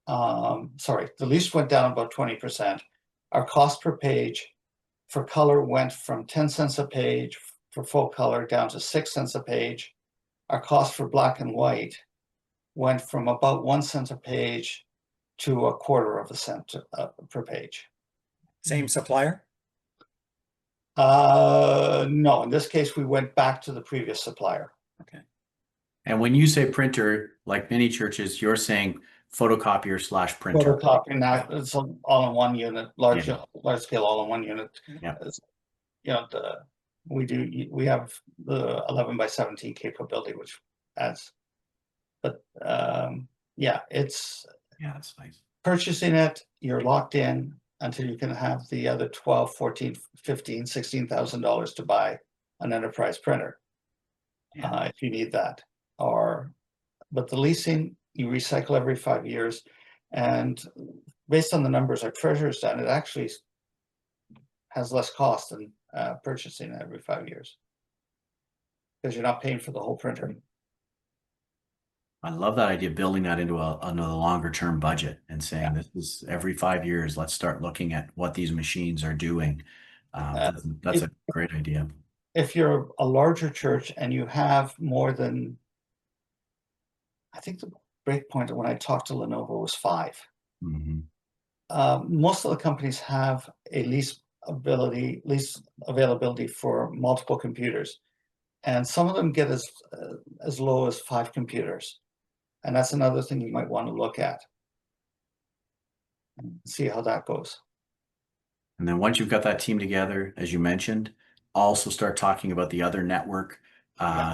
the lease went down about 20%. Our cost per page for color went from 10 cents a page for full color down to 6 cents a page. Our cost for black and white went from about 1 cent a page to 1/4 cent per page. Same supplier? No, in this case, we went back to the previous supplier. Okay. And when you say printer, like many churches, you're saying photocopier / printer. Photocopying, now it's all in one unit, large scale, all in one unit. Yeah. You know, we have the 11 by 17 capability, which adds, but yeah, that's nice. Purchasing it, you're locked in until you can have the other $12,000, $14,000, $15,000, $16,000 to buy an enterprise printer. If you need that. But the leasing, you recycle every 5 years, and based on the numbers our treasurer's done, it actually has less cost than purchasing every 5 years, because you're not paying for the whole printer. I love that idea of building that into another longer term budget and saying this is every 5 years, let's start looking at what these machines are doing. That's a great idea. If you're a larger church and you have more than, I think the break point when I talked to Lenovo was 5. Mm-hmm. Most of the companies have a lease availability for multiple computers, and some of them get as low as 5 computers, and that's another thing you might want to look at and see how that goes. And then once you've got that team together, as you mentioned, also start talking about the other network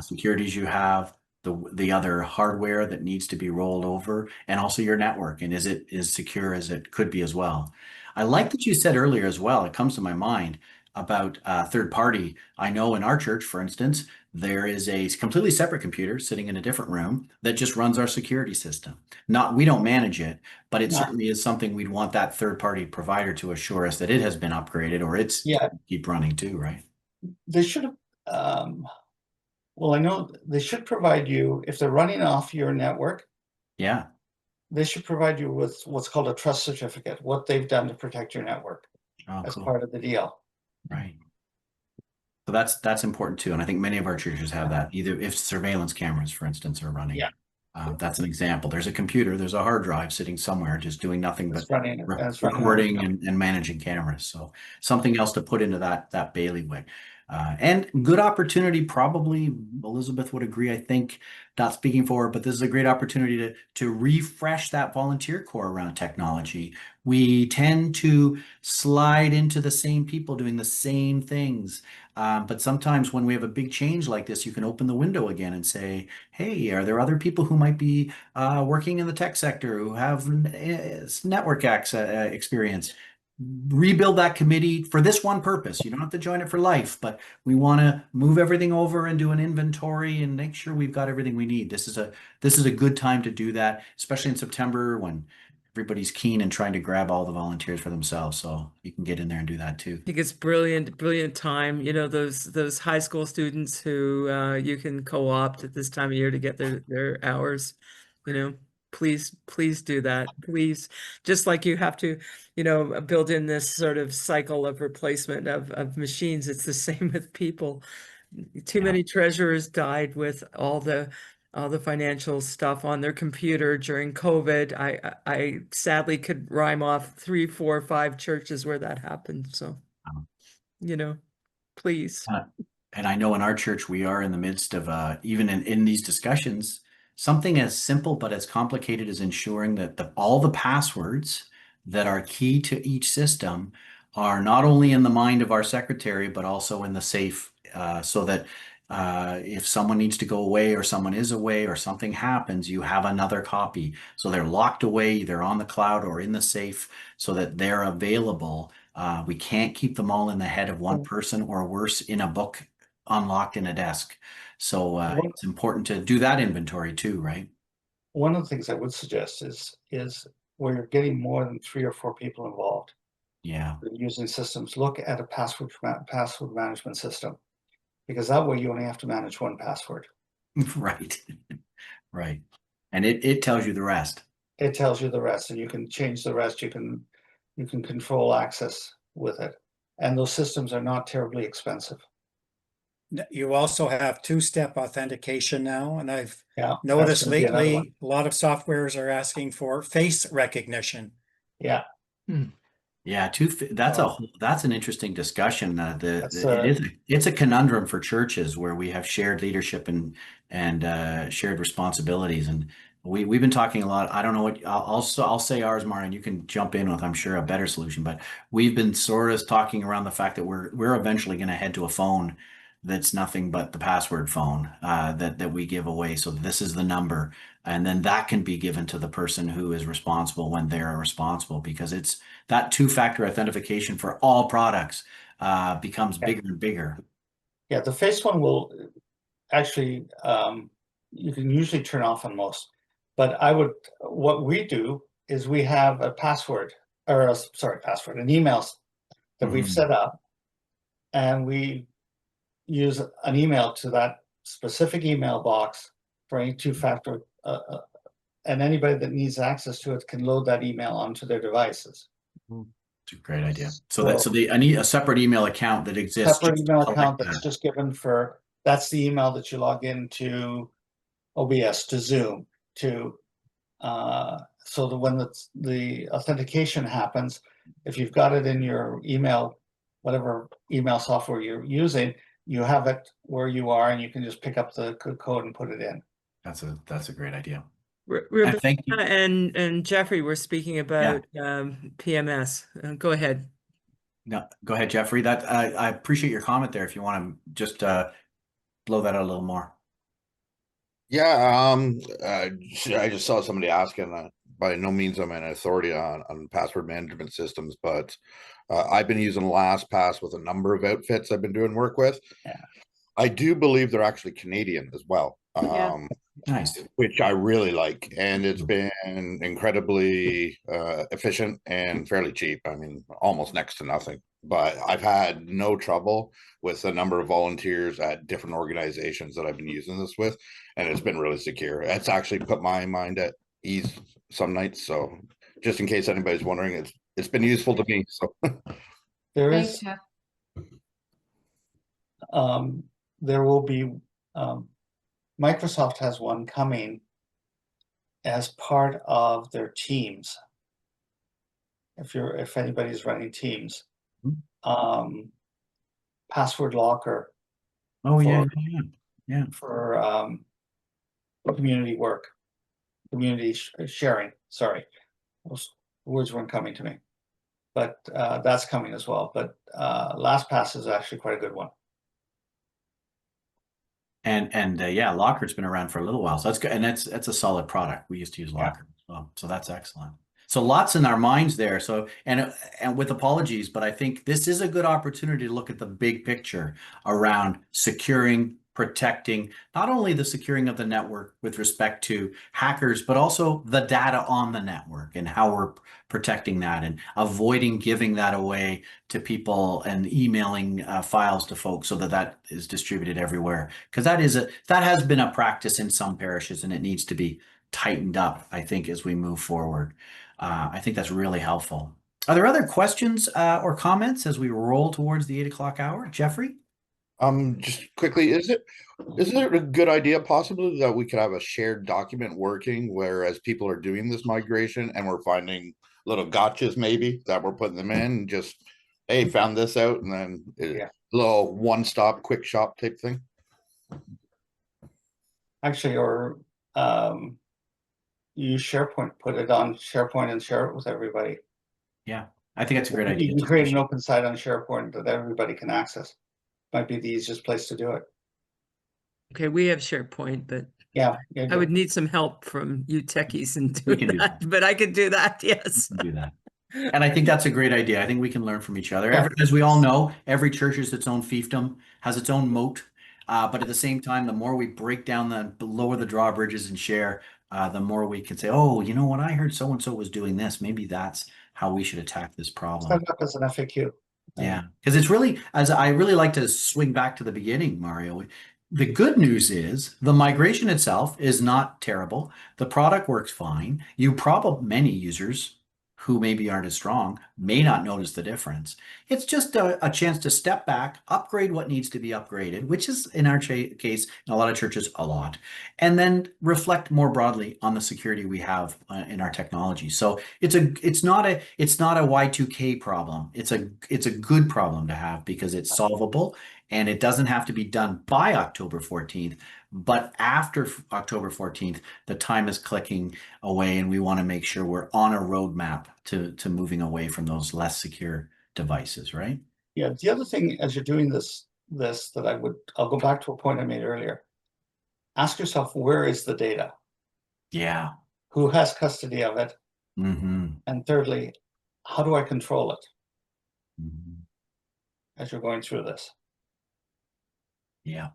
securities you have, the other hardware that needs to be rolled over, and also your network, and is it as secure as it could be as well. I like that you said earlier as well, it comes to my mind about third party. I know in our church, for instance, there is a completely separate computer sitting in a different room that just runs our security system. We don't manage it, but it certainly is something we'd want that third party provider to assure us that it has been upgraded, or it's keep running too, right? They should have, well, I know they should provide you, if they're running off your network, they should provide you with what's called a trust certificate, what they've done to protect your network as part of the deal. Right. So that's important too. And I think many of our churches have that, either if surveillance cameras, for instance, are running. That's an example. There's a computer, there's a hard drive sitting somewhere, just doing nothing but It's running, it's running. recording and managing cameras. So something else to put into that bailiwick. And good opportunity, probably Elizabeth would agree, I think, not speaking for her, but this is a great opportunity to refresh that volunteer core around technology. We tend to slide into the same people doing the same things. But sometimes when we have a big change like this, you can open the window again and say, hey, are there other people who might be working in the tech sector who have network access experience? Rebuild that committee for this one purpose. You don't have to join it for life, but we want to move everything over and do an inventory and make sure we've got everything we need. This is a good time to do that, especially in September when everybody's keen and trying to grab all the volunteers for themselves. So you can get in there and do that too. I think it's brilliant time. You know, those high school students who you can co-opt at this time of year to get their hours, you know, please do that. Please, just like you have to, you know, build in this sort of cycle of replacement of machines. It's the same with people. Too many treasurers died with all the financial stuff on their computer during COVID. I sadly could rhyme off 3, 4, 5 churches where that happened. So, you know, please. And I know in our church, we are in the midst of, even in these discussions, something as simple but as complicated as ensuring that all the passwords that are key to each system are not only in the mind of our secretary, but also in the safe, so that if someone needs to go away or someone is away or something happens, you have another copy. So they're locked away either on the cloud or in the safe so that they're available. We can't keep them all in the head of one person, or worse, in a book unlocked in a desk. So it's important to do that inventory too, right? One of the things I would suggest is where you're getting more than 3 or 4 people involved. Yeah. Using systems, look at a password management system, because that way you only have to manage one password. Right. Right. And it tells you the rest. It tells you the rest, and you can change the rest. You can control access with it. And those systems are not terribly expensive. You also have two-step authentication now, and I've Yeah, noticed lately a lot of softwares are asking for face recognition. Yeah. Yeah, that's an interesting discussion. It's a conundrum for churches where we have shared leadership and shared responsibilities, and we've been talking a lot. I don't know what I'll say ours, Marian. You can jump in with, I'm sure, a better solution. But we've been sort of talking around the fact that we're eventually going to head to a phone that's nothing but the password phone that we give away. So this is the number, and then that can be given to the person who is responsible when they're responsible, because it's that two-factor authentication for all products becomes bigger and bigger. Yeah, the face one will actually, you can usually turn off on most, but what we do is we have a password, or an email that we've set up, and we use an email to that specific email box for any two-factor, and anybody that needs access to it can load that email onto their devices. It's a great idea. I need a separate email account that exists. Separate email account that's just given for, that's the email that you log into OBS, to Zoom, to so that when the authentication happens, if you've got it in your email, whatever email software you're using, you have it where you are, and you can just pick up the code and put it in. That's a great idea. Rebecca and Jeffrey were speaking about PMS. Go ahead. No, go ahead, Jeffrey. I appreciate your comment there. If you want to just blow that out a little more. Yeah, I just saw somebody asking. By no means am I an authority on password management systems, but I've been using LastPass with a number of outfits I've been doing work with. Yeah. I do believe they're actually Canadian as well. Nice. Which I really like, and it's been incredibly efficient and fairly cheap. I mean, almost next to nothing. But I've had no trouble with a number of volunteers at different organizations that I've been using this with, and it's been really secure. It's actually put my mind at ease some nights. So just in case anybody's wondering, it's been useful to me. So there is there will be Microsoft has one coming as part of their teams. If anybody's running teams, password locker Oh, yeah, for- yeah, yeah. for community work, community sharing. Sorry, those words weren't coming to me, but that's coming as well. But LastPass is actually quite a good one. And yeah, Locker's been around for a little while, so that's good, and that's a solid product. We used to use Locker as well, so that's excellent. So lots in our minds there. So and with apologies, but I think this is a good opportunity to look at the big picture around securing, protecting not only the securing of the network with respect to hackers, but also the data on the network and how we're protecting that and avoiding giving that away to people and emailing files to folks so that that is distributed everywhere. Because that has been a practice in some parishes, and it needs to be tightened up, I think, as we move forward. I think that's really helpful. Are there other questions or comments as we roll towards the 8 o'clock hour? Jeffrey? Just quickly, is it a good idea possibly that we could have a shared document working, whereas people are doing this migration and we're finding little gotchas maybe that we're putting them in, and just, hey, found this out, and then a little one-stop quick shop type thing? Actually, or use SharePoint, put it on SharePoint and share it with everybody. Yeah, I think that's a great idea. You can create an open site on SharePoint that everybody can access. Might be the easiest place to do it. Okay, we have SharePoint, but Yeah, I would need some help from you techies in doing that, but I could do that, yes. Do that. And I think that's a great idea. I think we can learn from each other. Yeah. As we all know, every church is its own fiefdom, has its own moat. But at the same time, the more we break down lower the drawbridges and share, the more we can say, oh, you know what? I heard so-and-so was doing this. Maybe that's how we should attack this problem. Set it up as an FAQ. Yeah, because it's really, as I really like to swing back to the beginning, Mario. The good news is the migration itself is not terrible. The product works fine. Many users who maybe aren't as strong may not notice the difference. It's just a chance to step back, upgrade what needs to be upgraded, which is in our case, in a lot of churches, a lot, and then reflect more broadly on the security we have in our technology. So it's not a Y2K problem. It's a good problem to have because it's solvable. And it doesn't have to be done by October 14th, but after October 14th, the time is clicking away, and we want to make sure we're on a roadmap to moving away from those less secure devices, right? Yeah. The other thing, as you're doing this that I'll go back to a point I made earlier. Ask yourself, where is the data? Yeah. Who has custody of it? Mm-hmm. And thirdly, how do I control it Mm-hmm. as you're going through this? Yeah.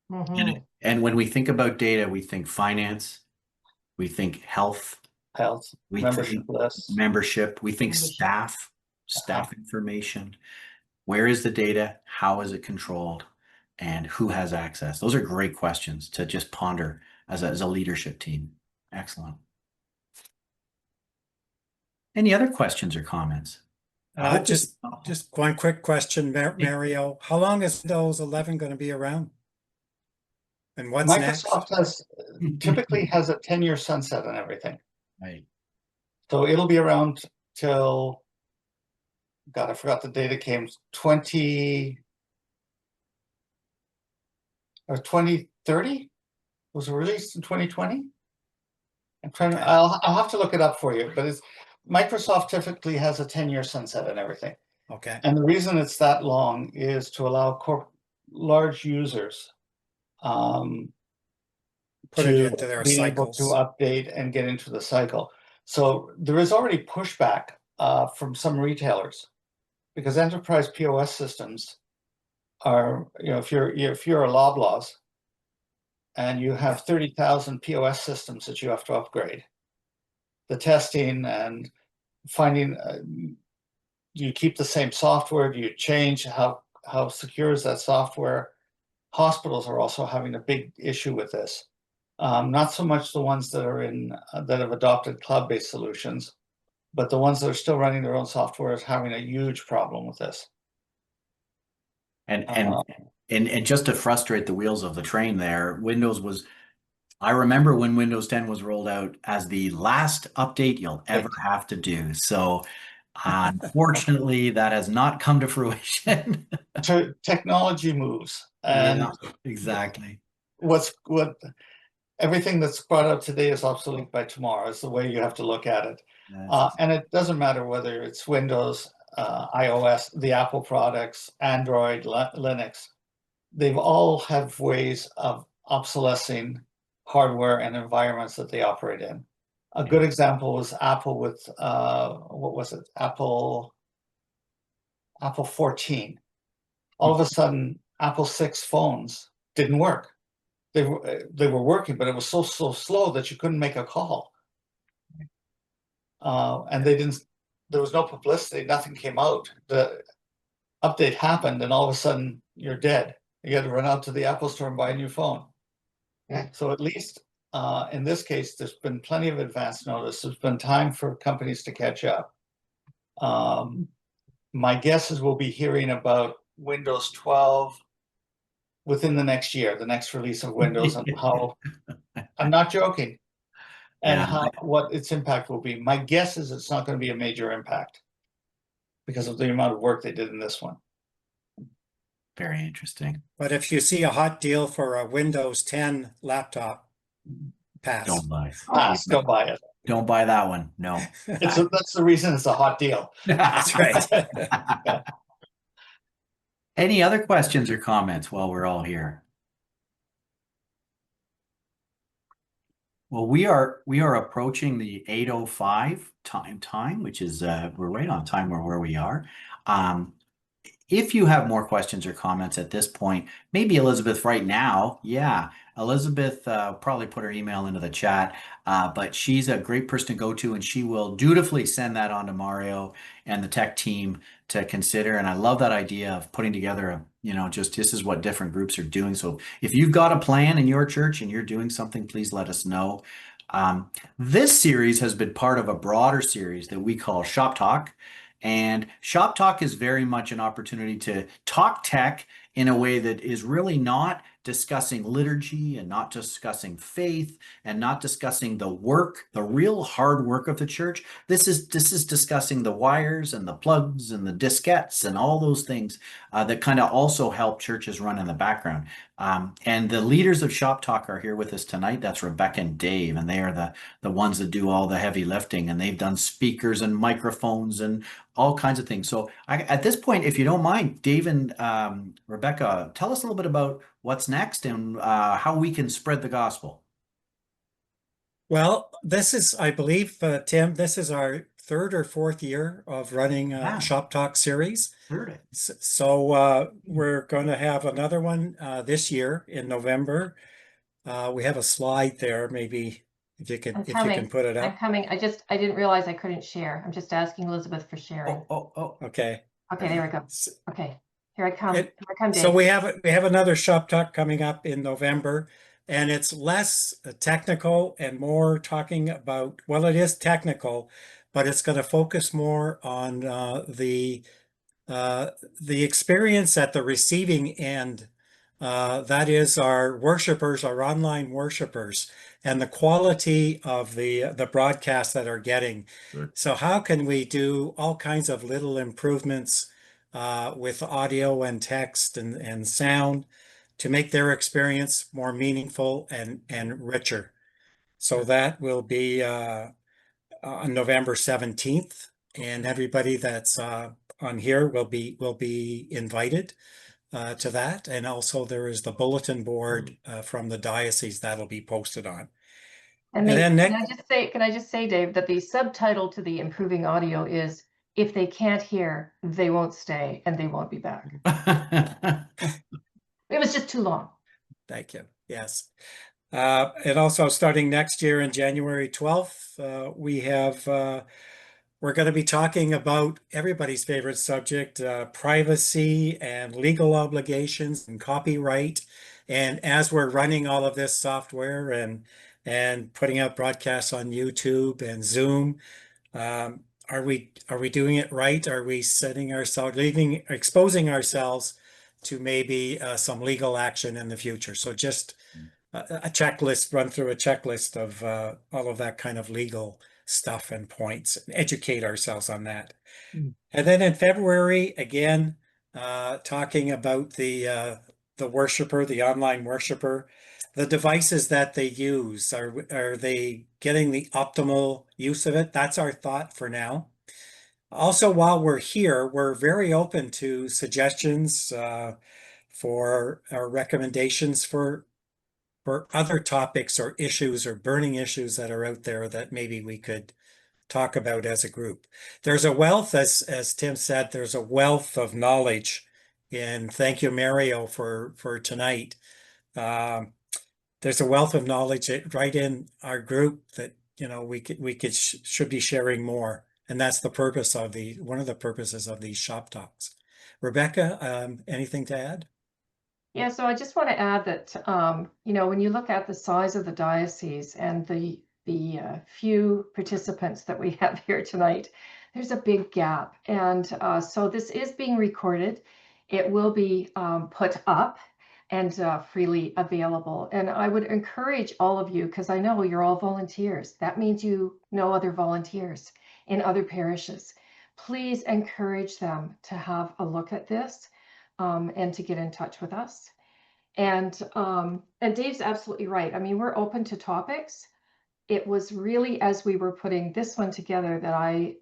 Mhm. And when we think about data, we think finance, we think health, we Membership think lists. membership, we think Membership. staff information. Where is the data? How is it controlled? And who has access? Those are great questions to just ponder as a leadership team. Excellent. Any other questions or comments? Just one quick question, Mario. How long is Windows 11 going to be around? And what's Microsoft typically has a 10-year sunset on everything. Right. So it'll be around till, God, I forgot the date it came, 2030? Was it released in 2020? I'm trying to, I'll have to look it up for you, but Microsoft typically has a 10-year sunset on everything. Okay. And the reason it's that long is to allow large users Put it into their be able to cycles. update and get into the cycle. So there is already pushback from some retailers, because enterprise POS systems are, if you're a Loblaws and you have 30,000 POS systems that you have to upgrade, the testing and finding, do you keep the same software? Do you change? How secure is that software? Hospitals are also having a big issue with this. Not so much the ones that are that have adopted cloud-based solutions, but the ones that are still running their own software is having a huge problem with this. And just to frustrate the wheels of the train there, Windows was I remember when Windows 10 was rolled out as the last update you'll ever have to do. So unfortunately, that has not come to fruition. Technology moves, and Yeah, exactly. what everything that's brought up today is obsolete by tomorrow. Is the way you have to look at it. And it doesn't matter whether it's Windows, iOS, the Apple products, Android, Linux. They've all have ways of obsolescing hardware and environments that they operate in. A good example was Apple with what was it? Apple 14. All of a sudden, Apple 6 phones didn't work. They were working, but it was so slow that you couldn't make a call. And there was no publicity, nothing came out. The update happened, and all of a sudden you're dead. You got to run out to the Apple store and buy a new phone. So at least in this case, there's been plenty of advance notice. There's been time for companies to catch up. My guess is we'll be hearing about Windows 12 within the next year, the next release of Windows, and how, I'm not joking, and what its impact will be. My guess is it's not going to be a major impact because of the amount of work they did in this one. Very interesting. But if you see a hot deal for a Windows 10 laptop, pass. Don't buy. Don't buy it. Don't buy that one. No. That's the reason it's a hot deal. That's right. Any other questions or comments while we're all here? Well, we are approaching the 8:05 time, which is we're right on time where we are. If you have more questions or comments at this point, maybe Elizabeth right now, yeah, Elizabeth probably put her email into the chat, but she's a great person to go to, and she will dutifully send that on to Mario and the tech team to consider. And I love that idea of putting together just this is what different groups are doing. So if you've got a plan in your church and you're doing something, please let us know. This series has been part of a broader series that we call Shop Talk. And Shop Talk is very much an opportunity to talk tech in a way that is really not discussing liturgy and not discussing faith and not discussing the work, the real hard work of the church. This is discussing the wires and the plugs and the diskettes and all those things that kind of also help churches run in the background. And the leaders of Shop Talk are here with us tonight. That's Rebecca and Dave, and they are the ones that do all the heavy lifting, and they've done speakers and microphones and all kinds of things. So at this point, if you don't mind, Dave and Rebecca, tell us a little bit about what's next and how we can spread the gospel. Well, this is, I believe, Tim, this is our third or fourth year of running Shop Talk series. So we're going to have another one this year in November. We have a slide there, maybe if you can put it up. I'm coming. I didn't realize I couldn't share. I'm just asking Elizabeth for sharing. Okay. Okay, there we go. Okay, here I come. Here I come, Dave. So we have another Shop Talk coming up in November, and it's less technical and more talking about, well, it is technical, but it's going to focus more on the experience at the receiving end. That is our worshipers, our online worshipers, and the quality of the broadcasts that are getting. Sure. So how can we do all kinds of little improvements with audio and text and sound to make their experience more meaningful and richer? So that will be on November 17th, and everybody that's on here will be invited to that. And also there is the bulletin board from the diocese that'll be posted on. And then can I just say, Dave, that the subtitle to the improving audio is, if they can't hear, they won't stay and they won't be back. It was just too long. Thank you. Yes. And also starting next year in January 12th, we're going to be talking about everybody's favorite subject, privacy and legal obligations and copyright. And as we're running all of this software and putting out broadcasts on YouTube and Zoom, are we doing it right? Are we exposing ourselves to maybe some legal action in the future? So just a checklist, run through a checklist of all of that kind of legal stuff and points, and educate ourselves on that. Mm. And then in February, again, talking about the worshiper, the online worshiper, the devices that they use. Are they getting the optimal use of it? That's our thought for now. Also, while we're here, we're very open to suggestions for our recommendations for other topics or issues or burning issues that are out there that maybe we could talk about as a group. There's a wealth, as Tim said, there's a wealth of knowledge in thank you, Mario, for tonight. There's a wealth of knowledge right in our group that, you know, we should be sharing more. And that's the purpose of one of the purposes of these shop talks. Rebecca, anything to add? Yeah, so I just want to add that, you know, when you look at the size of the diocese and the few participants that we have here tonight, there's a big gap. And so this is being recorded. It will be put up and freely available. And I would encourage all of you, because I know you're all volunteers. That means you know other volunteers in other parishes. Please encourage them to have a look at this. And to get in touch with us. And Dave's absolutely right. I mean, we're open to topics. It was really as we were putting this one together that I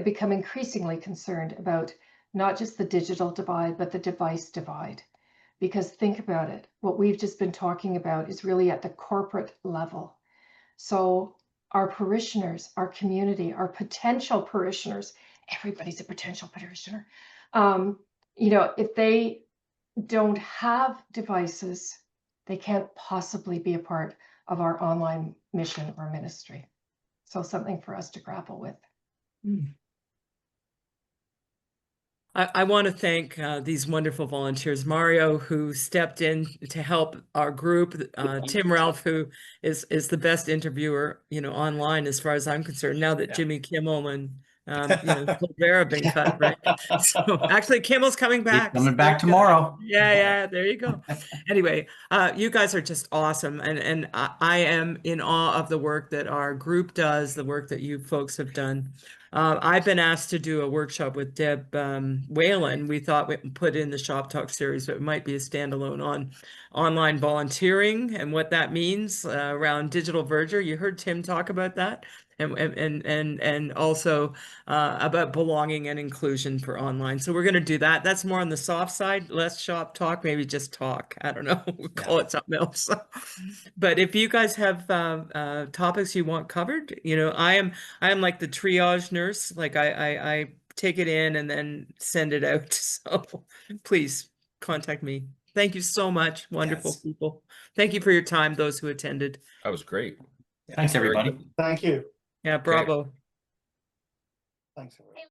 become increasingly concerned about not just the digital divide, but the device divide. Because think about it, what we've just been talking about is really at the corporate level. So our parishioners, our community, our potential parishioners, everybody's a potential parishioner. You know, if they don't have devices, they can't possibly be a part of our online mission or ministry. So something for us to grapple with. Mm. I want to thank these wonderful volunteers. Mario, who stepped in to help our group. Tim Ralph, who is the best interviewer, you know, online as far as I'm concerned. Now that Jimmy Kimmel and you know, Colbert have been cut, right? So actually, Kimmel's coming back. He's coming back tomorrow. Yeah, there you go. Anyway, you guys are just awesome, and I am in awe of the work that our group does, the work that you folks have done. I've been asked to do a workshop with Deb Whalen. We thought we'd put in the Shop Talk series, but it might be a standalone on online volunteering and what that means around digital verger. You heard Tim talk about that, and also about belonging and inclusion for online. So we're going to do that. That's more on the soft side, less shop talk, maybe just talk. I don't know. We'll call it something else. But if you guys have topics you want covered, you know, I am like the triage nurse. Like I take it in and then send it out. So please contact me. Thank you so much. Wonderful people. Thank you for your time, those who attended. That was great. Thanks, everybody. Thank you. Yeah, bravo. Thanks, everybody.